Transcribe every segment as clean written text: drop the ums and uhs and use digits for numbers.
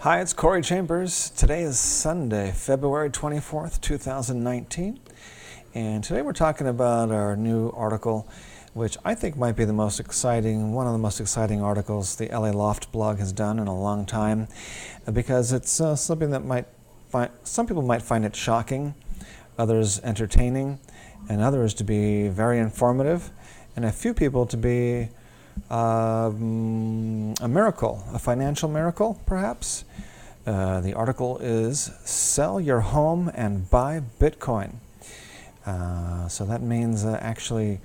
Hi, it's Corey Chambers. Today is Sunday, February 24th, 2019. And today we're talking about our new article, which I think might be one of the most exciting articles the LA Loft Blog has done in a long time, because it's something that some people might find it shocking, others entertaining, and others to be very informative, and a few people to be a miracle, a financial miracle, perhaps. The article is Sell Your Home and Buy Bitcoin. So that means actually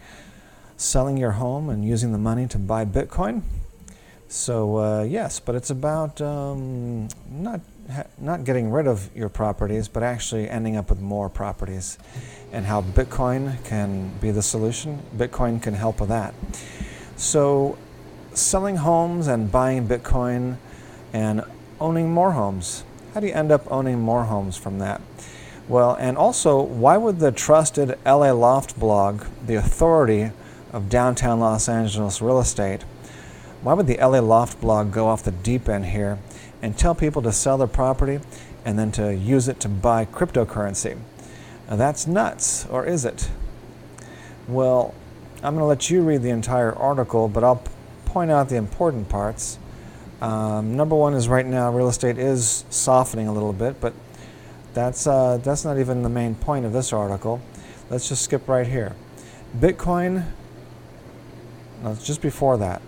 selling your home and using the money to buy Bitcoin. So yes, but it's about not getting rid of your properties, but actually ending up with more properties, and how Bitcoin can be the solution. Bitcoin can help with that. So selling homes and buying Bitcoin and owning more homes. How do you end up owning more homes from that? Well, and also, why would the trusted LA Loft Blog, the authority of downtown Los Angeles real estate, why would the LA Loft Blog go off the deep end here and tell people to sell their property and then to use it to buy cryptocurrency? Now, that's nuts, or is it? Well, I'm going to let you read the entire article, but I'll point out the important parts. Number one is right now real estate is softening a little bit, but that's not even the main point of this article. Let's just skip right here. Bitcoin, no, just before that.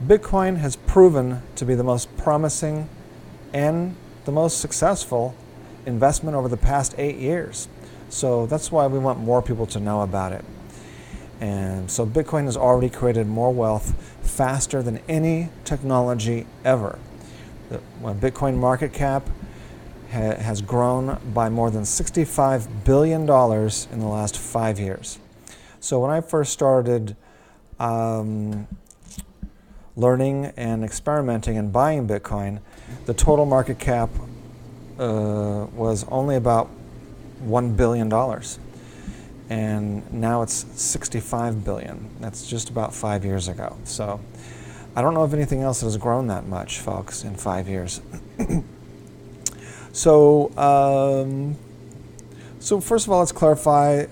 Bitcoin has proven to be the most promising and the most successful investment over the past 8 years. So that's why we want more people to know about it. And so Bitcoin has already created more wealth faster than any technology ever. The Bitcoin market cap has grown by more than $65 billion in the last 5 years. So when I first started learning and experimenting and buying Bitcoin, the total market cap was only about $1 billion. And now it's 65 billion. That's just about 5 years ago. So I don't know of anything else that has grown that much, folks, in 5 years. So first of all, let's clarify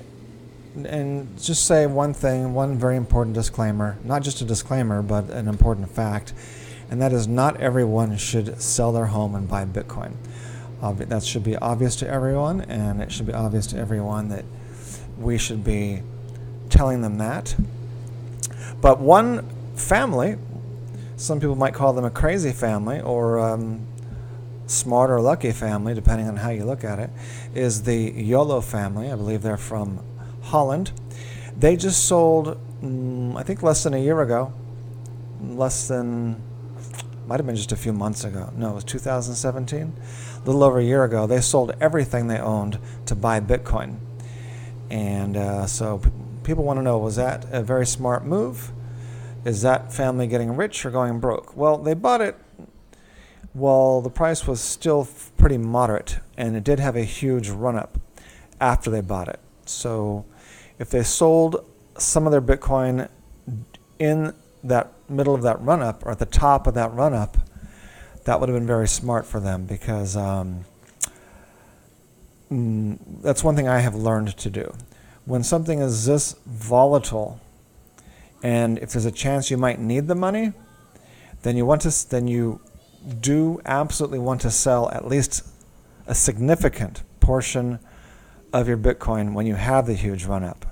and just say one thing, one very important disclaimer, not just a disclaimer, but an important fact, and that is not everyone should sell their home and buy Bitcoin. That should be obvious to everyone, and it should be obvious to everyone that we should be telling them that. But one family, some people might call them a crazy family or smart or lucky family, depending on how you look at it, is the YOLO family. I believe they're from Holland. They just sold, I think less than a year ago, might have been just a few months ago. No, it was 2017. A little over a year ago, they sold everything they owned to buy Bitcoin. And so people want to know, was that a very smart move? Is that family getting rich or going broke? Well, they bought it while the price was still pretty moderate, and it did have a huge run-up after they bought it. So if they sold some of their Bitcoin in that middle of that run-up, or at the top of that run-up, that would have been very smart for them, because that's one thing I have learned to do. When something is this volatile, and if there's a chance you might need the money, then you do absolutely want to sell at least a significant portion of your Bitcoin when you have the huge run-up.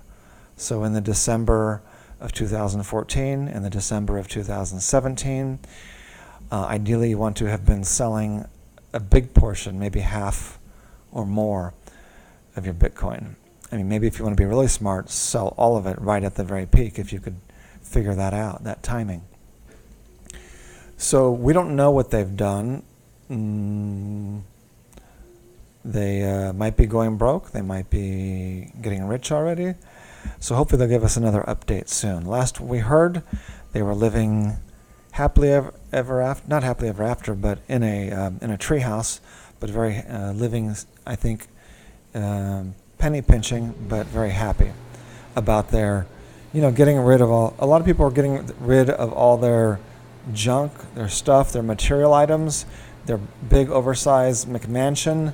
So in the December of 2014 and the December of 2017, ideally you want to have been selling a big portion, maybe half or more of your Bitcoin. I mean, maybe if you want to be really smart, sell all of it right at the very peak, if you could figure that out, that timing. So we don't know what they've done. They might be going broke. They might be getting rich already. So hopefully they'll give us another update soon. Last we heard, they were living happily ever after, not happily ever after, but in a treehouse, but very living, I think, penny pinching, but very happy about their, getting rid of all. A lot of people are getting rid of all their junk, their stuff, their material items. their big oversized McMansion,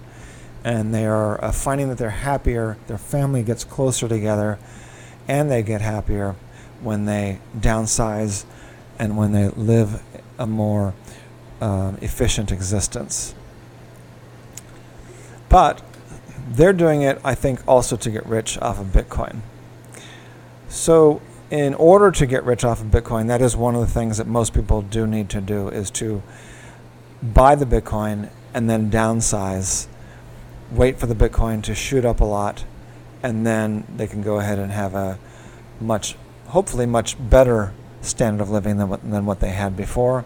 and they are finding that they're happier, their family gets closer together, and they get happier when they downsize and when they live a more efficient existence. But they're doing it, I think, also to get rich off of Bitcoin. So in order to get rich off of Bitcoin, that is one of the things that most people do need to do, is to buy the Bitcoin and then downsize, wait for the Bitcoin to shoot up a lot, and then they can go ahead and have a hopefully much better standard of living than what they had before,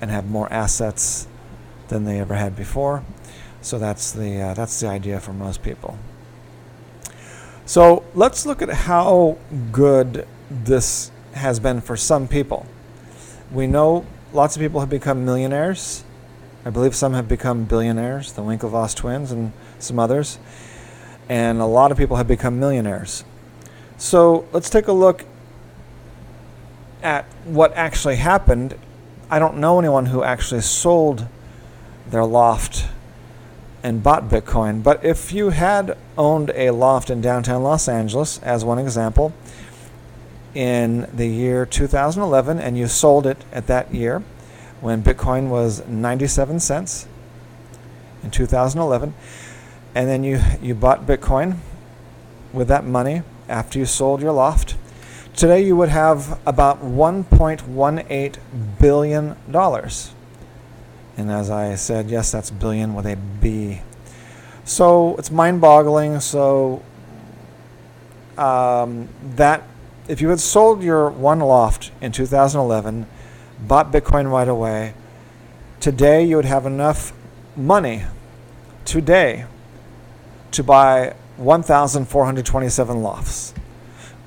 and have more assets than they ever had before. So that's the idea for most people. So let's look at how good this has been for some people. We know lots of people have become millionaires. I believe some have become billionaires, the Winklevoss twins and some others. And a lot of people have become millionaires. So let's take a look at what actually happened. I don't know anyone who actually sold their loft and bought Bitcoin, but if you had owned a loft in downtown Los Angeles, as one example, in the year 2011, and you sold it at that year when Bitcoin was 97 cents in 2011, and then you bought Bitcoin with that money after you sold your loft, today you would have about $1.18 billion. And as I said, yes, that's billion with a B. So it's mind-boggling. So that if you had sold your one loft in 2011, bought Bitcoin right away, today you would have enough money today to buy 1,427 lofts.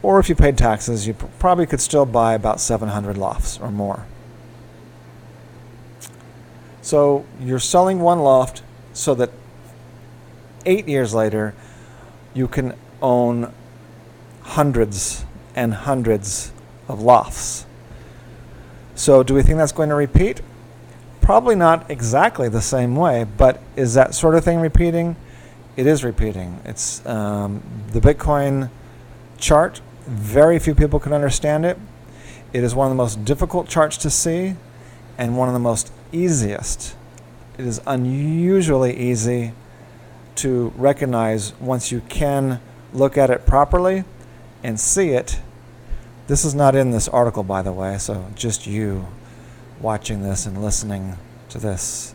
Or if you paid taxes, you probably could still buy about 700 lofts or more. So you're selling one loft so that 8 years later you can own hundreds and hundreds of lofts. So do we think that's going to repeat? Probably not exactly the same way, but is that sort of thing repeating? It is repeating. It's the Bitcoin chart. Very few people can understand it. It is one of the most difficult charts to see and one of the most easiest. It is unusually easy to recognize once you can look at it properly and see it. This is not in this article, by the way, so just you watching this and listening to this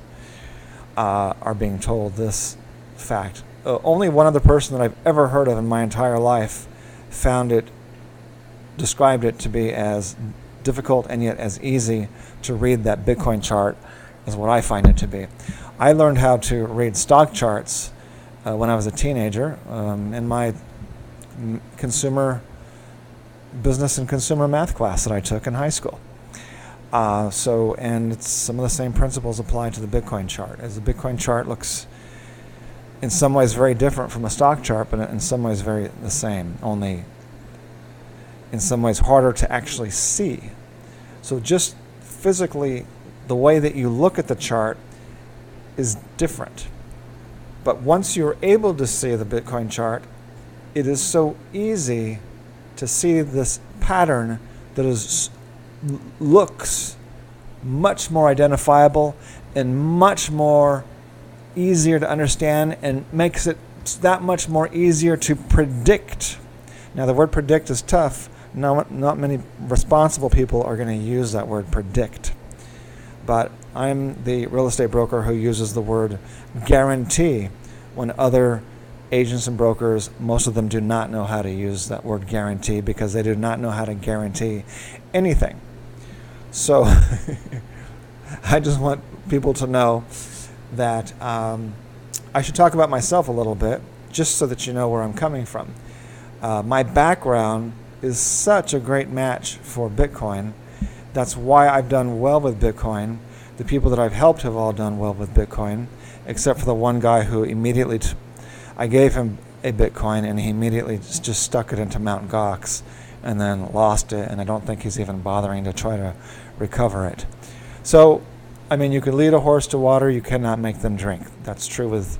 are being told this fact. Only one other person that I've ever heard of in my entire life described it to be as difficult and yet as easy to read that Bitcoin chart as what I find it to be. I learned how to read stock charts when I was a teenager in my business and consumer math class that I took in high school. And it's some of the same principles apply to the Bitcoin chart. As the Bitcoin chart looks in some ways very different from a stock chart, but in some ways very the same, only in some ways harder to actually see. So just physically, the way that you look at the chart is different. But once you're able to see the Bitcoin chart, it is so easy to see this pattern that looks much more identifiable and much more easier to understand, and makes it that much more easier to predict. Now, the word predict is tough. Not many responsible people are going to use that word predict. But I'm the real estate broker who uses the word guarantee when other agents and brokers, most of them do not know how to use that word guarantee because they do not know how to guarantee anything. So I just want people to know that I should talk about myself a little bit, just so that you know where I'm coming from. My background is such a great match for Bitcoin. That's why I've done well with Bitcoin. The people that I've helped have all done well with Bitcoin, except for the one guy who immediately, I gave him a Bitcoin and he immediately just stuck it into Mt. Gox and then lost it, and I don't think he's even bothering to try to recover it. So I mean, you can lead a horse to water, you cannot make them drink. That's true with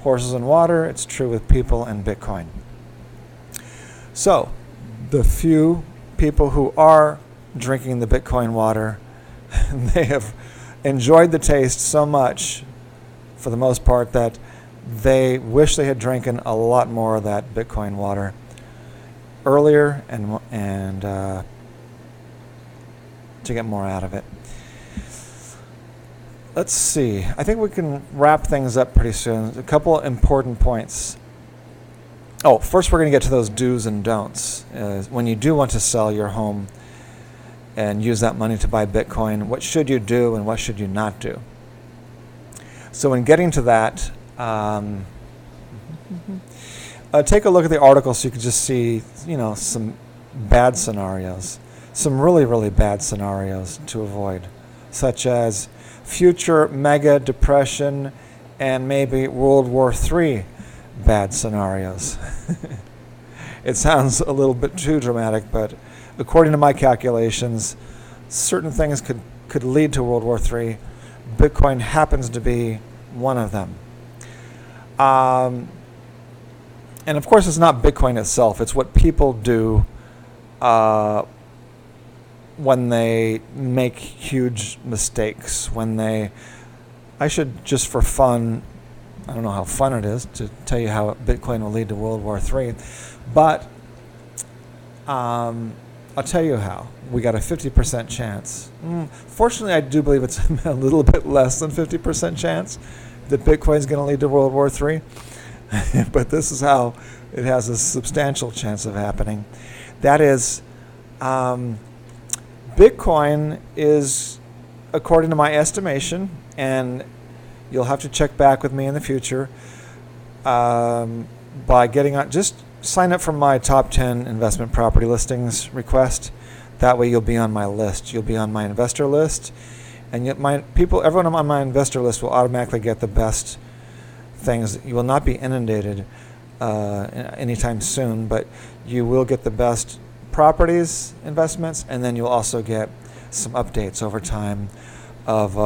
horses and water, it's true with people and Bitcoin. So, the few people who are drinking the Bitcoin water, they have enjoyed the taste so much, for the most part, that they wish they had drinking a lot more of that Bitcoin water earlier and to get more out of it. Let's see. I think we can wrap things up pretty soon. A couple important points. Oh, first we're going to get to those do's and don'ts. When you do want to sell your home and use that money to buy Bitcoin, what should you do and what should you not do? So in getting to that, take a look at the article so you can just see, some bad scenarios, some really, really bad scenarios to avoid, such as future mega depression and maybe World War III bad scenarios. It sounds a little bit too dramatic, but according to my calculations, certain things could lead to World War III. Bitcoin happens to be one of them. And of course, it's not Bitcoin itself. It's what people do when they make huge mistakes. I should, just for fun, I don't know how fun it is to tell you how Bitcoin will lead to World War III, but I'll tell you how. We got a 50% chance. Fortunately, I do believe it's a little bit less than 50% chance that Bitcoin is going to lead to World War III. But this is how it has a substantial chance of happening. That is, Bitcoin is, according to my estimation, and you'll have to check back with me in the future, by getting on, just sign up for my top 10 investment property listings request. That way you'll be on my list. You'll be on my investor list. And everyone on my investor list will automatically get the best things. You will not be inundated anytime soon, but you will get the best properties investments, and then you'll also get some updates over time of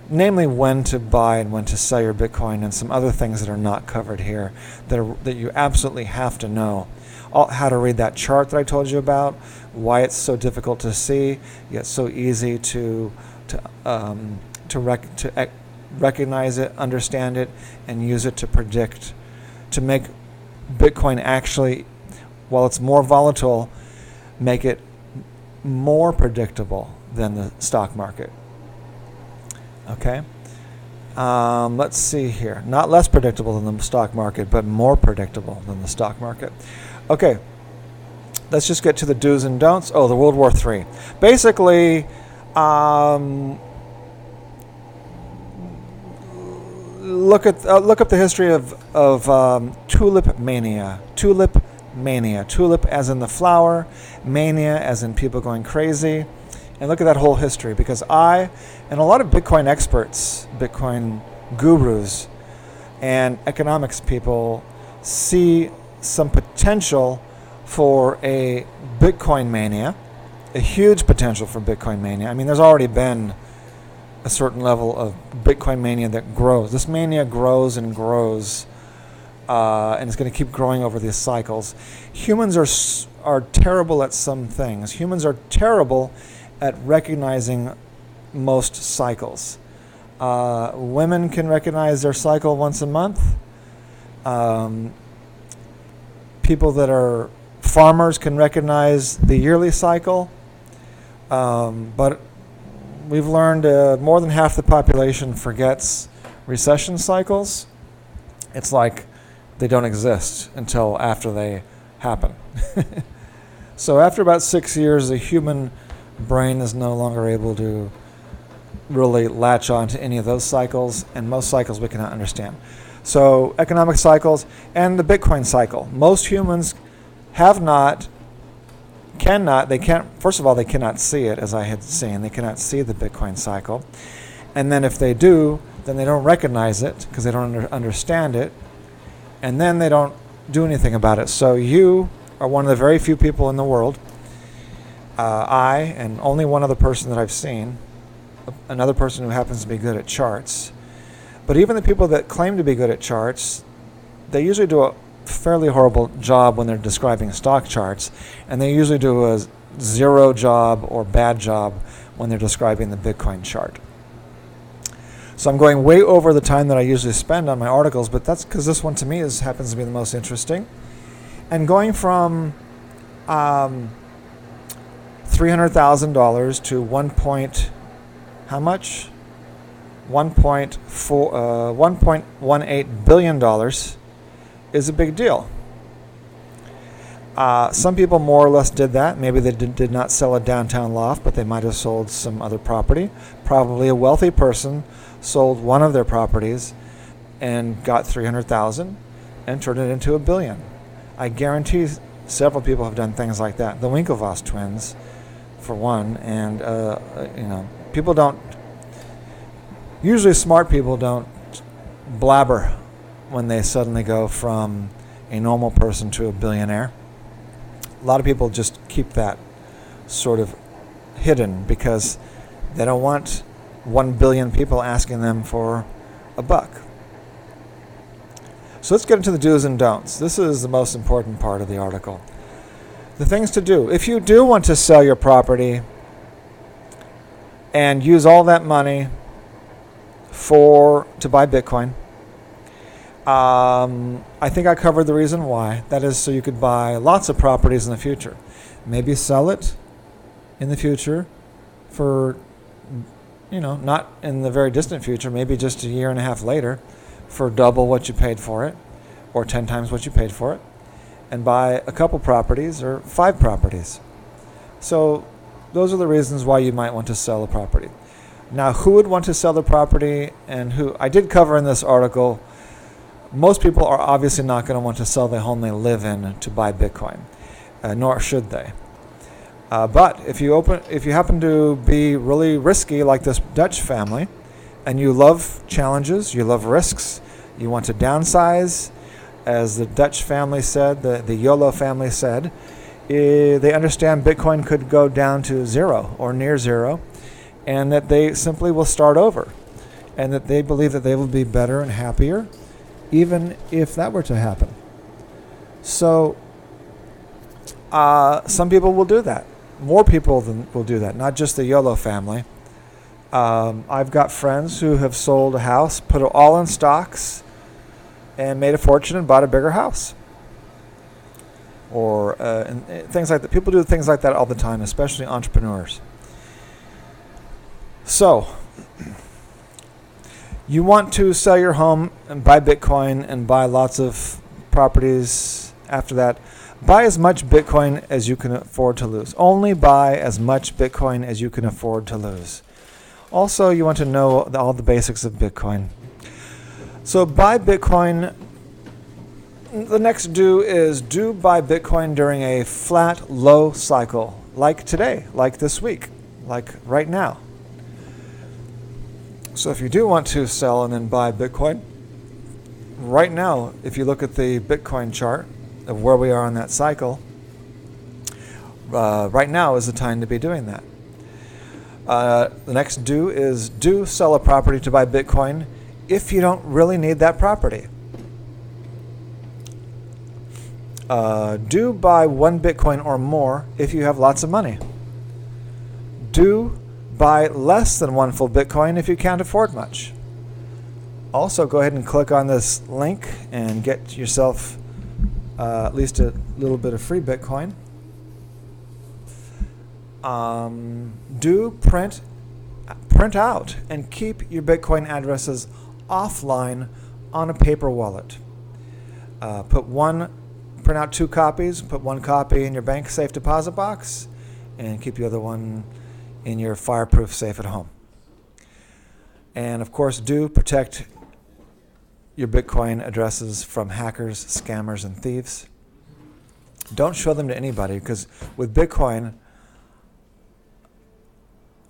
namely when to buy and when to sell your Bitcoin, and some other things that are not covered here that you absolutely have to know. How to read that chart that I told you about, why it's so difficult to see, yet so easy to recognize it, understand it, and use it to predict, to make Bitcoin actually, while it's more volatile, make it more predictable than the stock market. Okay? Let's see here. Not less predictable than the stock market, but more predictable than the stock market. Okay. Let's just get to the do's and don'ts. Oh, the World War III. Basically, look up the history of tulip mania. Tulip mania. Tulip as in the flower, mania as in people going crazy. And look at that whole history, because I and a lot of Bitcoin experts, Bitcoin gurus, and economics people see some potential for a Bitcoin mania, a huge potential for Bitcoin mania. I mean, there's already been a certain level of Bitcoin mania that grows. This mania grows and grows, and it's going to keep growing over these cycles. Humans are terrible at some things. Humans are terrible at recognizing most cycles. Women can recognize their cycle once a month. People that are farmers can recognize the yearly cycle. But we've learned more than half the population forgets recession cycles. It's like they don't exist until after they happen. So after about 6 years, the human brain is no longer able to really latch on to any of those cycles, and most cycles we cannot understand. So economic cycles and the Bitcoin cycle. Most humans cannot, first of all, they cannot see it, as I had seen. They cannot see the Bitcoin cycle. And then if they do, then they don't recognize it because they don't understand it. And then they don't do anything about it. So you are one of the very few people in the world, I and only one other person that I've seen, another person who happens to be good at charts. But even the people that claim to be good at charts, they usually do a fairly horrible job when they're describing stock charts, and they usually do a zero job or bad job when they're describing the Bitcoin chart. So I'm going way over the time that I usually spend on my articles, but that's because this one to me happens to be the most interesting. And going from $300,000 to how much? $1.18 billion is a big deal. Some people more or less did that. Maybe they did not sell a downtown loft, but they might have sold some other property. Probably a wealthy person sold one of their properties and got $300,000 and turned it into $1 billion. I guarantee several people have done things like that. The Winklevoss twins, for one, and people don't. Usually, smart people don't blabber when they suddenly go from a normal person to a billionaire. A lot of people just keep that sort of hidden because they don't want 1 billion people asking them for a buck. So let's get into the do's and don'ts. This is the most important part of the article. The things to do. If you do want to sell your property and use all that money to buy Bitcoin, I think I covered the reason why. That is so you could buy lots of properties in the future. Maybe sell it in the future for, not in the very distant future, maybe just a year and a half later for double what you paid for it or 10 times what you paid for it, and buy a couple properties or 5 properties. So those are the reasons why you might want to sell a property. Now, who would want to sell the property and who? I did cover in this article, most people are obviously not going to want to sell the home they live in to buy Bitcoin, nor should they. But if you happen to be really risky like this Dutch family, and you love challenges, you love risks, you want to downsize, as the Dutch family said, the YOLO family said, they understand Bitcoin could go down to zero or near zero, and that they simply will start over, and that they believe that they will be better and happier, even if that were to happen. So some people will do that. More people will do that, not just the YOLO family. I've got friends who have sold a house, put it all in stocks, and made a fortune and bought a bigger house. Or and things like that. People do things like that all the time, especially entrepreneurs. So, you want to sell your home and buy Bitcoin and buy lots of properties after that. Buy as much Bitcoin as you can afford to lose. Only buy as much Bitcoin as you can afford to lose. Also, you want to know all the basics of Bitcoin. So buy Bitcoin. The next do is buy Bitcoin during a flat, low cycle, like today, like this week, like right now. So if you do want to sell and then buy Bitcoin, right now, if you look at the Bitcoin chart of where we are on that cycle, right now is the time to be doing that. The next do is sell a property to buy Bitcoin if you don't really need that property. Do buy 1 Bitcoin or more if you have lots of money. Do buy less than 1 full Bitcoin if you can't afford much. Also, go ahead and click on this link and get yourself at least a little bit of free Bitcoin. Do print out and keep your Bitcoin addresses offline on a paper wallet. Print out 2 copies, put 1 copy in your bank safe deposit box, and keep the other one in your fireproof safe at home. And of course, do protect your Bitcoin addresses from hackers, scammers, and thieves. Don't show them to anybody, because with Bitcoin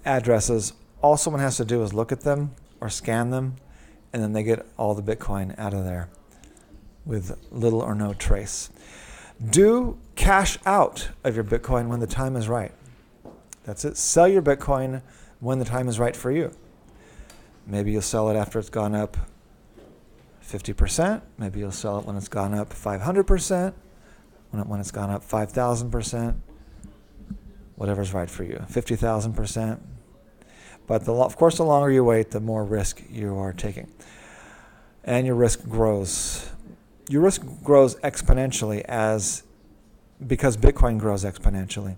addresses, all someone has to do is look at them or scan them, and then they get all the Bitcoin out of there with little or no trace. Do cash out of your Bitcoin when the time is right. That's it. Sell your Bitcoin when the time is right for you. Maybe you'll sell it after it's gone up 50%. Maybe you'll sell it when it's gone up 500%, when it's gone up 5,000%, whatever's right for you, 50,000%. But of course, the longer you wait, the more risk you are taking. And your risk grows. Your risk grows exponentially because Bitcoin grows exponentially.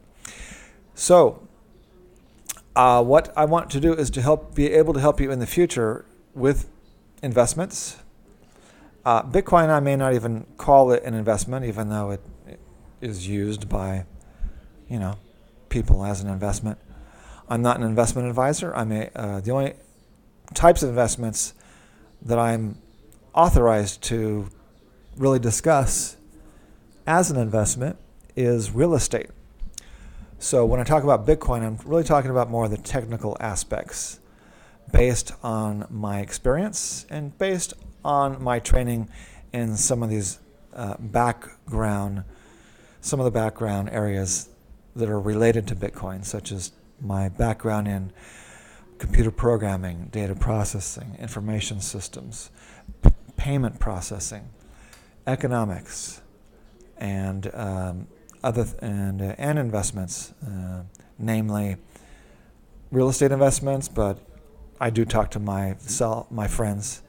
So what I want to do is to be able to help you in the future with investments. Bitcoin, I may not even call it an investment, even though it is used by, people as an investment. I'm not an investment advisor. The only types of investments that I'm authorized to really discuss as an investment is real estate. So when I talk about Bitcoin, I'm really talking about more of the technical aspects based on my experience and based on my training in some of these background areas that are related to Bitcoin, such as my background in computer programming, data processing, information systems, payment processing, economics, and and investments, namely real estate investments. But I do talk to my friends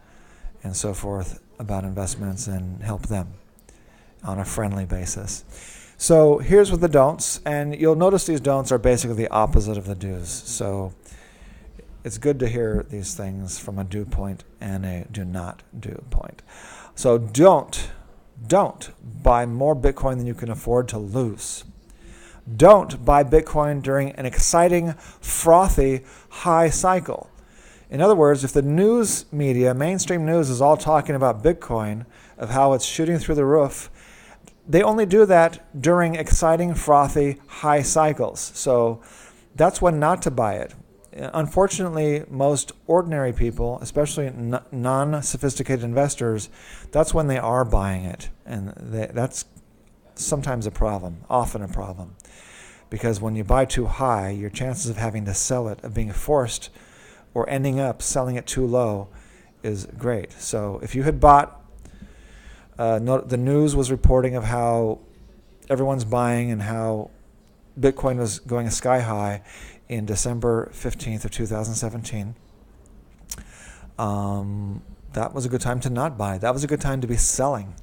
and so forth about investments and help them on a friendly basis. So here's what the don'ts, and you'll notice these don'ts are basically the opposite of the do's. So it's good to hear these things from a do point and a do not do point. So don't buy more Bitcoin than you can afford to lose. Don't buy Bitcoin during an exciting, frothy, high cycle. In other words, if the news media, mainstream news, is all talking about Bitcoin, of how it's shooting through the roof, they only do that during exciting, frothy, high cycles. So that's when not to buy it. Unfortunately, most ordinary people, especially non-sophisticated investors, that's when they are buying it. And that's sometimes a problem, often a problem. Because when you buy too high, your chances of having to sell it, of being forced or ending up selling it too low, is great. So if you had bought, the news was reporting of how everyone's buying and how Bitcoin was going sky high in December 15th of 2017. That was a good time to not buy. That was a good time to be selling.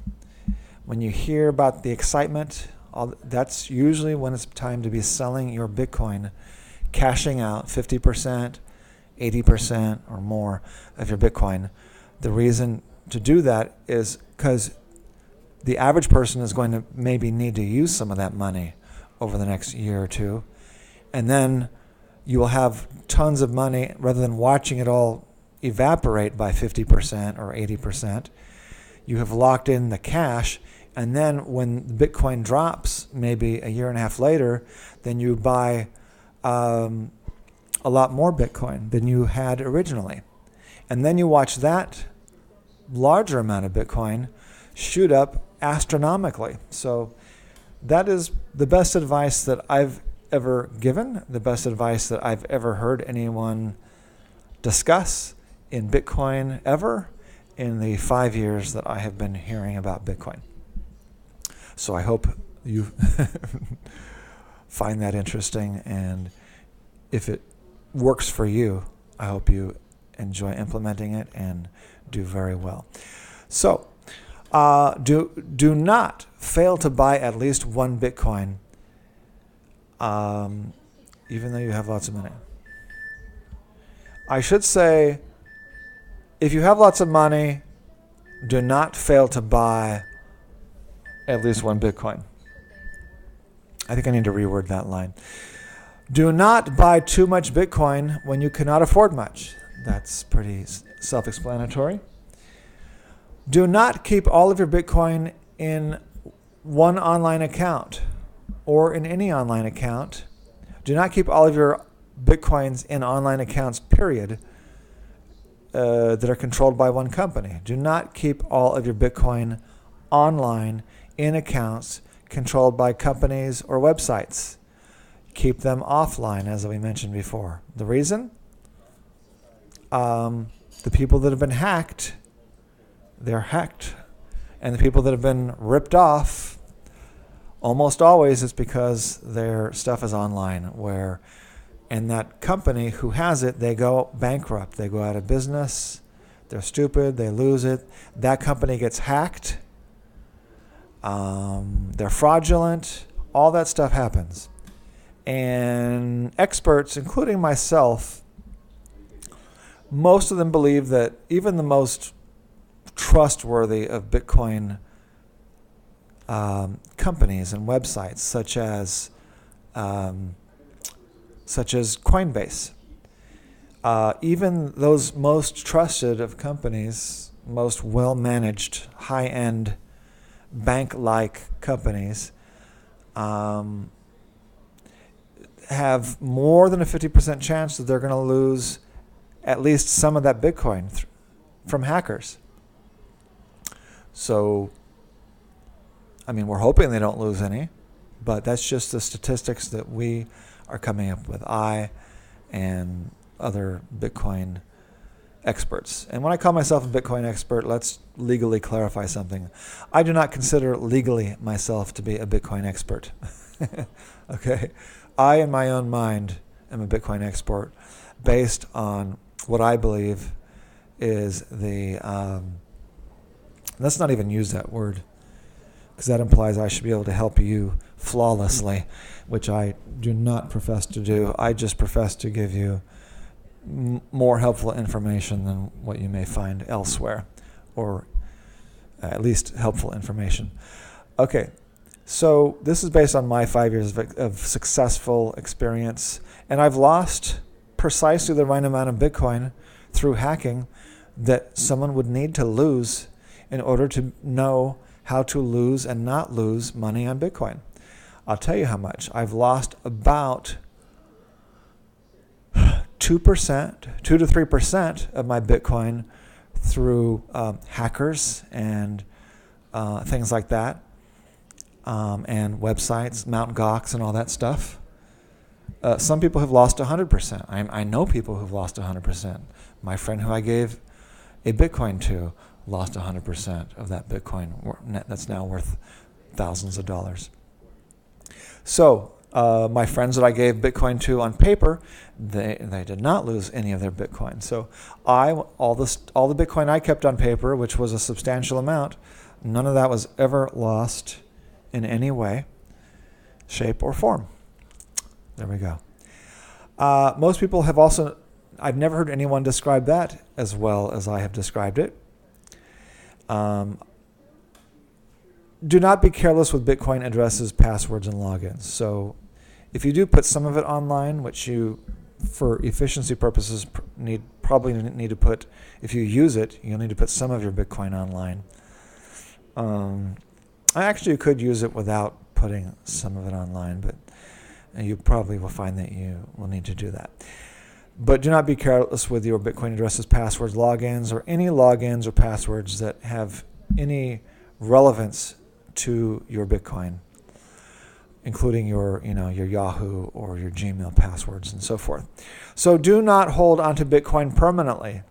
When you hear about the excitement, that's usually when it's time to be selling your Bitcoin, cashing out 50%, 80% or more of your Bitcoin. The reason to do that is because the average person is going to maybe need to use some of that money over the next year or two. And then you will have tons of money rather than watching it all evaporate by 50% or 80%. You have locked in the cash, and then when Bitcoin drops maybe a year and a half later, then you buy a lot more Bitcoin than you had originally. And then you watch that larger amount of Bitcoin shoot up astronomically. So that is the best advice that I've ever given, the best advice that I've ever heard anyone discuss in Bitcoin ever in the 5 years that I have been hearing about Bitcoin. So I hope you find that interesting, and if it works for you, I hope you enjoy implementing it and do very well. So do not fail to buy at least one Bitcoin, even though you have lots of money. I should say, if you have lots of money, do not fail to buy at least one Bitcoin. I think I need to reword that line. Do not buy too much Bitcoin when you cannot afford much. That's pretty self-explanatory. Do not keep all of your Bitcoin in one online account or in any online account. Do not keep all of your Bitcoins in online accounts, period, that are controlled by one company. Do not keep all of your Bitcoin online in accounts controlled by companies or websites. Keep them offline, as we mentioned before. The reason? the people that have been hacked, they're hacked. And the people that have been ripped off, almost always it's because their stuff is online, and that company who has it, they go bankrupt. They go out of business. They're stupid. They lose it. That company gets hacked. They're fraudulent. All that stuff happens. And experts, including myself, most of them believe that even the most trustworthy of Bitcoin companies and websites, such as Coinbase, even those most trusted of companies, most well-managed, high-end, bank-like companies, have more than a 50% chance that they're going to lose at least some of that Bitcoin from hackers. So, I mean, we're hoping they don't lose any, but that's just the statistics that we are coming up with, I and other Bitcoin experts. And when I call myself a Bitcoin expert, let's legally clarify something. I do not consider legally myself to be a Bitcoin expert. Okay? I, in my own mind, am a Bitcoin expert based on what I believe is let's not even use that word, because that implies I should be able to help you flawlessly, which I do not profess to do. I just profess to give you more helpful information than what you may find elsewhere, or at least helpful information. Okay, so this is based on my 5 years of successful experience, and I've lost precisely the right amount of Bitcoin through hacking that someone would need to lose in order to know how to lose and not lose money on Bitcoin. I'll tell you how much. I've lost about 2% to 3% of my Bitcoin through hackers and things like that, and websites, Mt. Gox and all that stuff. Some people have lost 100%. I know people who've lost 100%. My friend who I gave a Bitcoin to lost 100% of that Bitcoin that's now worth thousands of dollars. So my friends that I gave Bitcoin to on paper, they did not lose any of their Bitcoin. So all the Bitcoin I kept on paper, which was a substantial amount, none of that was ever lost in any way, shape, or form. There we go. Most people have also, I've never heard anyone describe that as well as I have described it. Do not be careless with Bitcoin addresses, passwords, and logins. So if you do put some of it online, which you, for efficiency purposes, probably need to put, if you use it, you'll need to put some of your Bitcoin online. You could use it without putting some of it online, but you probably will find that you will need to do that. But do not be careless with your Bitcoin addresses, passwords, logins, or any logins or passwords that have any relevance to your Bitcoin, including your Yahoo or your Gmail passwords and so forth. So do not hold onto Bitcoin permanently.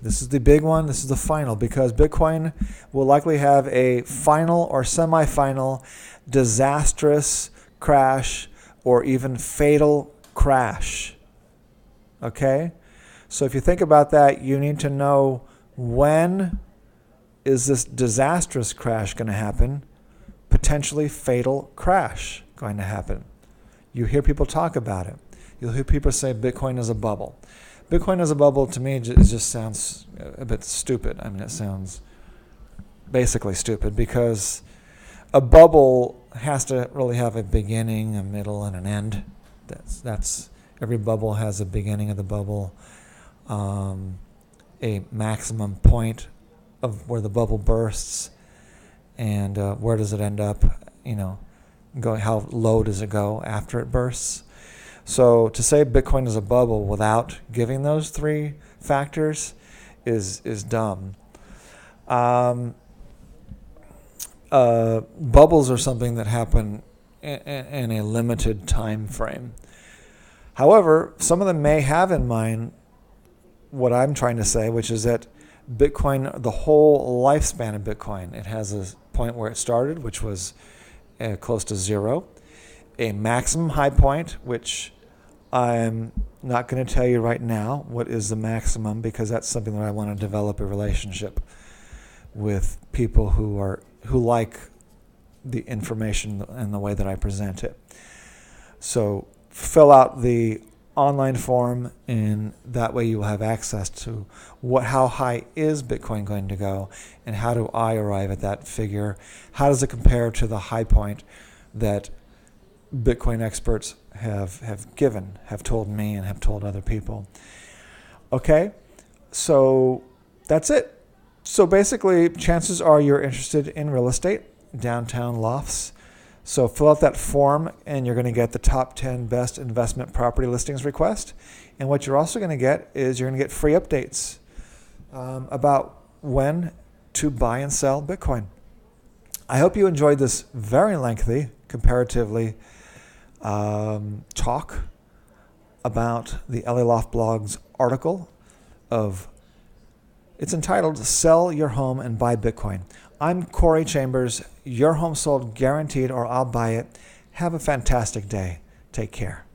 This is the big one. This is the final, because Bitcoin will likely have a final or semi-final disastrous crash or even fatal crash. Okay? So if you think about that, you need to know, when is this disastrous crash going to happen? Potentially fatal crash going to happen. You hear people talk about it. You'll hear people say Bitcoin is a bubble. Bitcoin is a bubble, to me, it just sounds a bit stupid. I mean, it sounds basically stupid, because a bubble has to really have a beginning, a middle, and an end. That's every bubble has a beginning of the bubble, a maximum point of where the bubble bursts, and where does it end up? Going, how low does it go after it bursts? So to say Bitcoin is a bubble without giving those three factors is dumb. Bubbles are something that happen in a limited time frame. However, some of them may have in mind what I'm trying to say, which is that Bitcoin, the whole lifespan of Bitcoin, it has a point where it started, which was close to zero, a maximum high point, which I'm not going to tell you right now what is the maximum, because that's something that I want to develop a relationship with people who like the information and the way that I present it. So fill out the online form, and that way you will have access to how high is Bitcoin going to go, and how do I arrive at that figure? How does it compare to the high point that Bitcoin experts have told me and have told other people? Okay, so that's it. So basically, chances are you're interested in real estate, downtown lofts. So fill out that form, and you're going to get the top 10 best investment property listings request. And what you're also going to get is you're going to get free updates about when to buy and sell Bitcoin. I hope you enjoyed this very lengthy, comparatively, talk about the LA Loft Blog's article it's entitled Sell Your Home and Buy Bitcoin. I'm Corey Chambers. Your home sold guaranteed, or I'll buy it. Have a fantastic day. Take care.